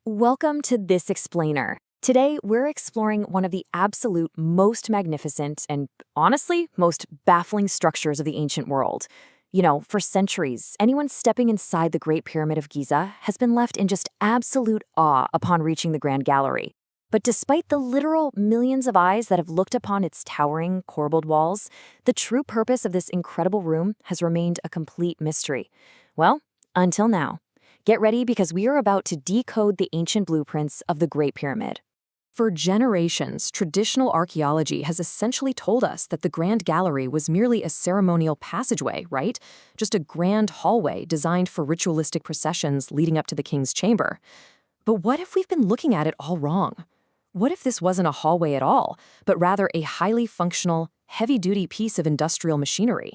Welcome to This Explainer. Today, we're exploring one of the absolute most magnificent and, honestly, most baffling structures of the ancient world. For centuries, anyone stepping inside the Great Pyramid of Giza has been left in just absolute awe upon reaching the Grand Gallery. But despite the literal millions of eyes that have looked upon its towering, corbelled walls, the true purpose of this incredible room has remained a complete mystery. Well, until now. Get ready because we are about to decode the ancient blueprints of the Great Pyramid. For generations, traditional archaeology has essentially told us that the Grand Gallery was merely a ceremonial passageway, right? Just a grand hallway designed for ritualistic processions leading up to the king's chamber. But what if we've been looking at it all wrong? What if this wasn't a hallway at all, but rather a highly functional, heavy-duty piece of industrial machinery?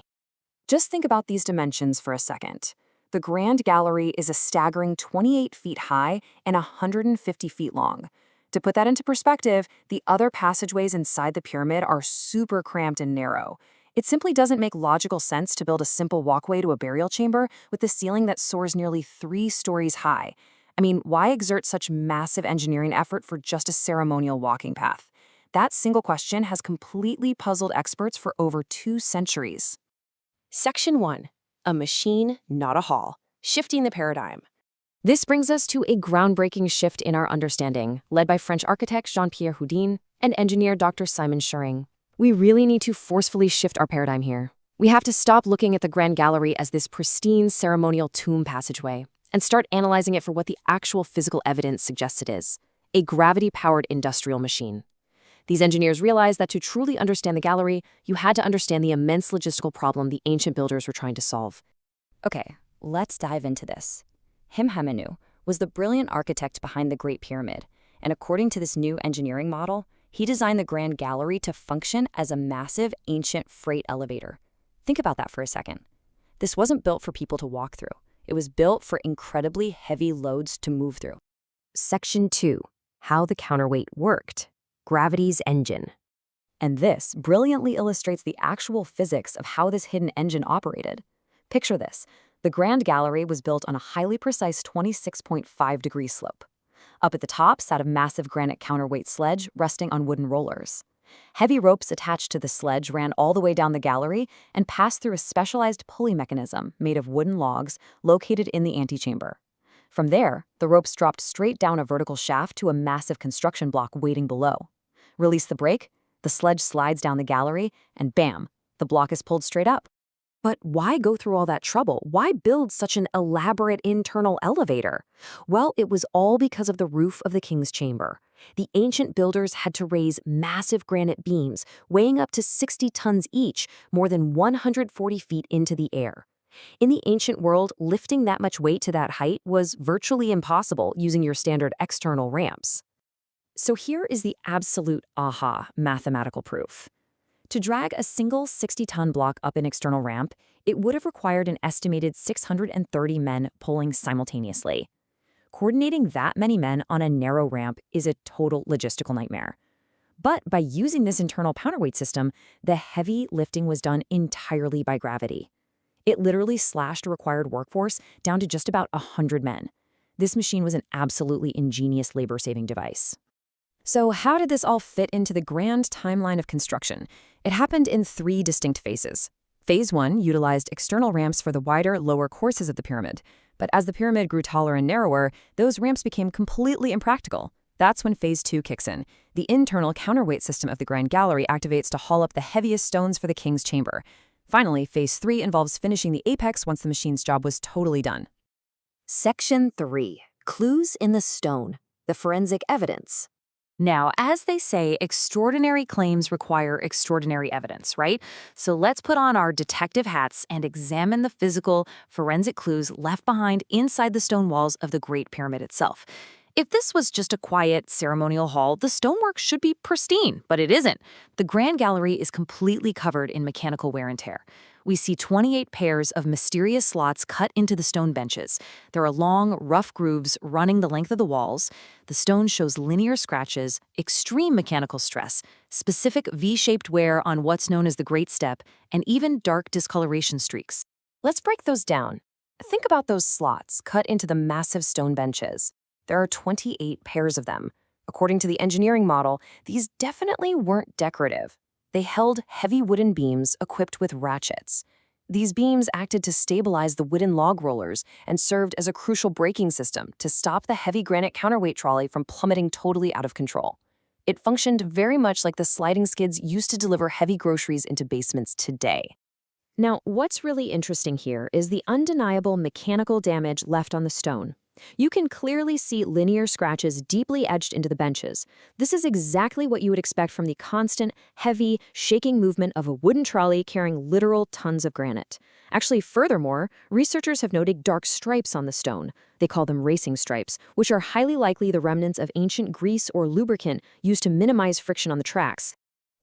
Just think about these dimensions for a second. The Grand Gallery is a staggering 28 feet high and 150 feet long. To put that into perspective, the other passageways inside the pyramid are super cramped and narrow. It simply doesn't make logical sense to build a simple walkway to a burial chamber with a ceiling that soars nearly 3 stories high. I mean, why exert such massive engineering effort for just a ceremonial walking path? That single question has completely puzzled experts for over 2 centuries. Section 1. A machine, not a hall. Shifting the paradigm. This brings us to a groundbreaking shift in our understanding, led by French architect Jean-Pierre Houdin and engineer Dr. Simon Shuring. We really need to forcefully shift our paradigm here. We have to stop looking at the Grand Gallery as this pristine ceremonial tomb passageway and start analyzing it for what the actual physical evidence suggests it is: a gravity-powered industrial machine. These engineers realized that to truly understand the gallery, you had to understand the immense logistical problem the ancient builders were trying to solve. Okay, let's dive into this. Himhaminu was the brilliant architect behind the Great Pyramid, and according to this new engineering model, he designed the Grand Gallery to function as a massive ancient freight elevator. Think about that for a second. This wasn't built for people to walk through. It was built for incredibly heavy loads to move through. Section 2. How the counterweight worked. Gravity's engine. And this brilliantly illustrates the actual physics of how this hidden engine operated. Picture this. The Grand Gallery was built on a highly precise 26.5-degree slope. Up at the top sat a massive granite counterweight sledge resting on wooden rollers. Heavy ropes attached to the sledge ran all the way down the gallery and passed through a specialized pulley mechanism made of wooden logs located in the antechamber. From there, the ropes dropped straight down a vertical shaft to a massive construction block waiting below. Release the brake, the sledge slides down the gallery, and bam, the block is pulled straight up. But why go through all that trouble? Why build such an elaborate internal elevator? Well, it was all because of the roof of the king's chamber. The ancient builders had to raise massive granite beams, weighing up to 60 tons each, more than 140 feet into the air. In the ancient world, lifting that much weight to that height was virtually impossible using your standard external ramps. So here is the absolute aha mathematical proof. To drag a single 60-ton block up an external ramp, it would have required an estimated 630 men pulling simultaneously. Coordinating that many men on a narrow ramp is a total logistical nightmare. But by using this internal counterweight system, the heavy lifting was done entirely by gravity. It literally slashed the required workforce down to just about 100 men. This machine was an absolutely ingenious labor-saving device. So how did this all fit into the grand timeline of construction? It happened in 3 distinct phases. Phase 1 utilized external ramps for the wider, lower courses of the pyramid. But as the pyramid grew taller and narrower, those ramps became completely impractical. That's when Phase 2 kicks in. The internal counterweight system of the Grand Gallery activates to haul up the heaviest stones for the king's chamber. Finally, Phase 3 involves finishing the apex once the machine's job was totally done. Section 3. Clues in the stone. The forensic evidence. Now, as they say, extraordinary claims require extraordinary evidence, right? So let's put on our detective hats and examine the physical, forensic clues left behind inside the stone walls of the Great Pyramid itself. If this was just a quiet, ceremonial hall, the stonework should be pristine, but it isn't. The Grand Gallery is completely covered in mechanical wear and tear. We see 28 pairs of mysterious slots cut into the stone benches. There are long, rough grooves running the length of the walls. The stone shows linear scratches, extreme mechanical stress, specific V-shaped wear on what's known as the Great Step, and even dark discoloration streaks. Let's break those down. Think about those slots cut into the massive stone benches. There are 28 pairs of them. According to the engineering model, these definitely weren't decorative. They held heavy wooden beams equipped with ratchets. These beams acted to stabilize the wooden log rollers and served as a crucial braking system to stop the heavy granite counterweight trolley from plummeting totally out of control. It functioned very much like the sliding skids used to deliver heavy groceries into basements today. Now, what's really interesting here is the undeniable mechanical damage left on the stone. You can clearly see linear scratches deeply etched into the benches. This is exactly what you would expect from the constant, heavy, shaking movement of a wooden trolley carrying literal tons of granite. Actually, furthermore, researchers have noted dark stripes on the stone. They call them racing stripes, which are highly likely the remnants of ancient grease or lubricant used to minimize friction on the tracks.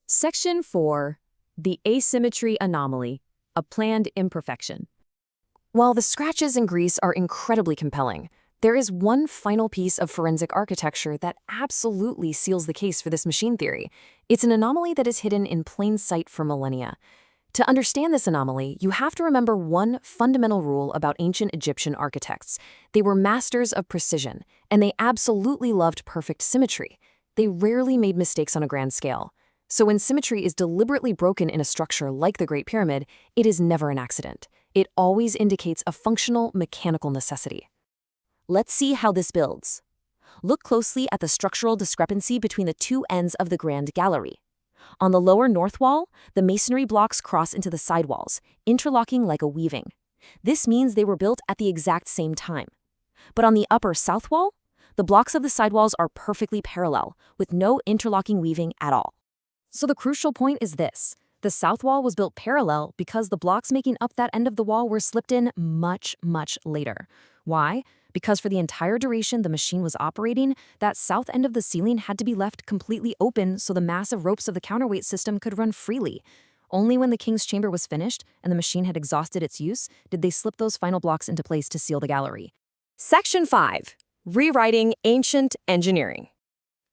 Section 4. The asymmetry anomaly, a planned imperfection. While the scratches and grease are incredibly compelling, there is one final piece of forensic architecture that absolutely seals the case for this machine theory. It's an anomaly that is hidden in plain sight for millennia. To understand this anomaly, you have to remember one fundamental rule about ancient Egyptian architects. They were masters of precision, and they absolutely loved perfect symmetry. They rarely made mistakes on a grand scale. So when symmetry is deliberately broken in a structure like the Great Pyramid, it is never an accident. It always indicates a functional mechanical necessity. Let's see how this builds. Look closely at the structural discrepancy between the two ends of the Grand Gallery. On the lower north wall, the masonry blocks cross into the side walls, interlocking like a weaving. This means they were built at the exact same time. But on the upper south wall, the blocks of the side walls are perfectly parallel, with no interlocking weaving at all. So the crucial point is this. The south wall was built parallel because the blocks making up that end of the wall were slipped in much, much later. Why? Because for the entire duration the machine was operating, that south end of the ceiling had to be left completely open so the massive ropes of the counterweight system could run freely. Only when the king's chamber was finished and the machine had exhausted its use did they slip those final blocks into place to seal the gallery. Section 5. Rewriting ancient engineering.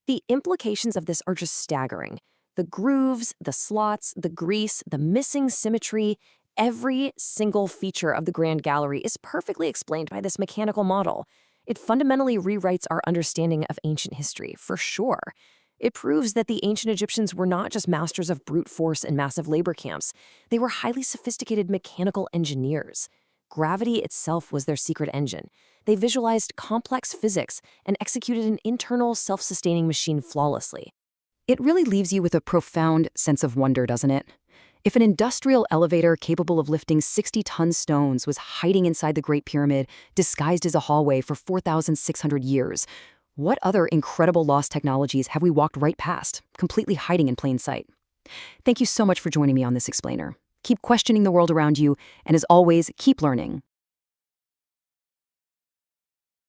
The implications of this are just staggering. The grooves, the slots, the grease, the missing symmetry, every single feature of the Grand Gallery is perfectly explained by this mechanical model. It fundamentally rewrites our understanding of ancient history, for sure. It proves that the ancient Egyptians were not just masters of brute force and massive labor camps. They were highly sophisticated mechanical engineers. Gravity itself was their secret engine. They visualized complex physics and executed an internal, self-sustaining machine flawlessly. It really leaves you with a profound sense of wonder, doesn't it? If an industrial elevator capable of lifting 60-ton stones was hiding inside the Great Pyramid, disguised as a hallway for 4,600 years, what other incredible lost technologies have we walked right past, completely hiding in plain sight? Thank you so much for joining me on this explainer. Keep questioning the world around you, and as always, keep learning.